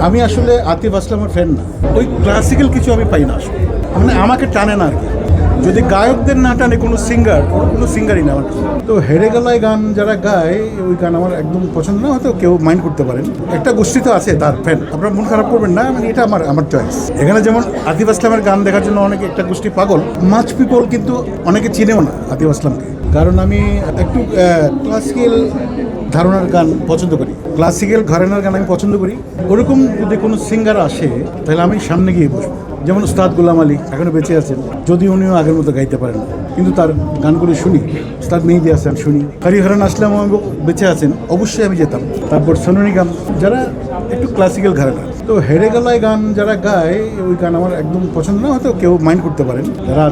আমি আসলে আতিফ আসলামের ফ্যান না, ওই ক্লাসিক্যাল কিছু আমি পাই না আসলে, মানে আমাকে টানে না আর কি। যদি গায়কদের না টানে কোনো সিঙ্গার, ওর কোনো সিঙ্গারই না আমার কাছে। তো হেরে গলায় গান যারা গায় ওই গান আমার একদম পছন্দ না, হয়তো কেউ মাইন্ড করতে পারেন। একটা গোষ্ঠী তো আছে তার ফ্যান, আপনারা মন খারাপ করবেন না, মানে এটা আমার চয়েস। এখানে যেমন আতিফ আসলামের গান দেখার জন্য অনেকে একটা গোষ্ঠী পাগল, মাচ পিপল কিন্তু অনেকে চিনেও না আতিফ আসলামকে। কারণ আমি একটু ক্লাসিক্যাল ধারণার গান পছন্দ করি, ক্লাসিক্যাল ঘরানার গান আমি পছন্দ করি। ওরকম যদি কোনো সিঙ্গার আসে তাহলে আমি সামনে গিয়ে বসবো। যেমন উস্তাদ গোলাম আলী এখনও বেঁচে আছেন, যদি উনিও আগের মতো গাইতে পারেন না, কিন্তু তার গানগুলি শুনি। উস্তাদ মেহেদী হাসান শুনি, হরিহরন আসলাম বেঁচে আছেন, অবশ্যই আমি যেতাম। তারপর সোনু নিগম, যারা একটু ক্লাসিক্যাল ঘরানা। তো হেরে গলায় গান যারা গায় ওই গান আমার একদম পছন্দ না, হয়তো কেউ মাইন্ড করতে পারেন। যারা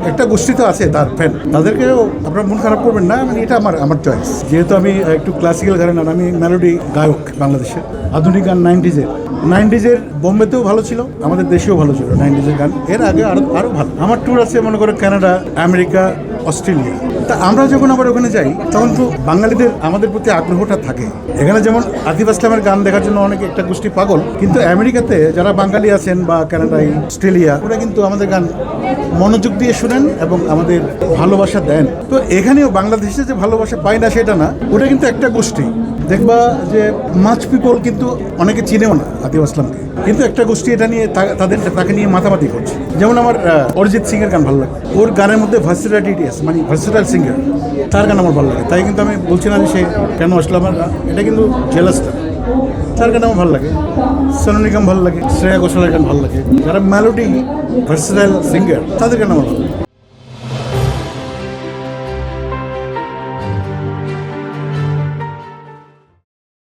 একটা গোষ্ঠী তো আছে তার ফ্যান, তাদেরকেও আপনারা মন খারাপ করবেন না, মানে এটা আমার চয়েস। যেহেতু আমি একটু ক্লাসিক্যাল ঘরানার, আমি মেলোডি গায়ক বাংলাদেশের, আধুনিক গান 90s-এর বোম্বেতেও ভালো ছিল, আমাদের দেশেও ভালো ছিল 90s-এর গান। এর আগে আরও ভালো। আমার ট্যুর আছে মনে করো কানাডা, আমেরিকা, অস্ট্রেলিয়া। তা আমরা যখন আবার ওখানে যাই তখন তো বাঙালিদের আমাদের প্রতি আগ্রহটা থাকে। এখানে যেমন আতিফ আসলামের গান দেখার জন্য অনেকে একটা গোষ্ঠী পাগল, কিন্তু আমেরিকাতে যারা বাঙালি আছেন বা কানাডায়, অস্ট্রেলিয়া, ওরা কিন্তু আমাদের গান মনোযোগ দিয়ে শুনেন এবং আমাদের ভালোবাসা দেন। তো এখানেও বাংলাদেশে যে ভালোবাসা পায় না সেটা না, ওটা কিন্তু একটা গোষ্ঠী। দেখবা যে মাচ পিপল কিন্তু অনেকে চিনেও না আতিফ আসলামকে, কিন্তু একটা গোষ্ঠী এটা নিয়ে তাকে নিয়ে মাতামাতি করছে। যেমন আমার অরিজিৎ সিংয়ের গান ভালো লাগে, ওর গানের মধ্যে ভার্সিটালিটি আছে, মানে ভার্সিটাইল সিঙ্গার, তার গান আমার ভালো লাগে। তাই কিন্তু আমি বলছি না যে সে কেন আসলো আমার, এটা কিন্তু জেলাসটা। তার গান আমার ভালো লাগে, সোনু নিগম ভালো লাগে, শ্রেয়া ঘোষালের গান ভালো লাগে। যারা মেলোডি ভার্সিটাইল সিঙ্গার তাদের গান আমার ভালো লাগে।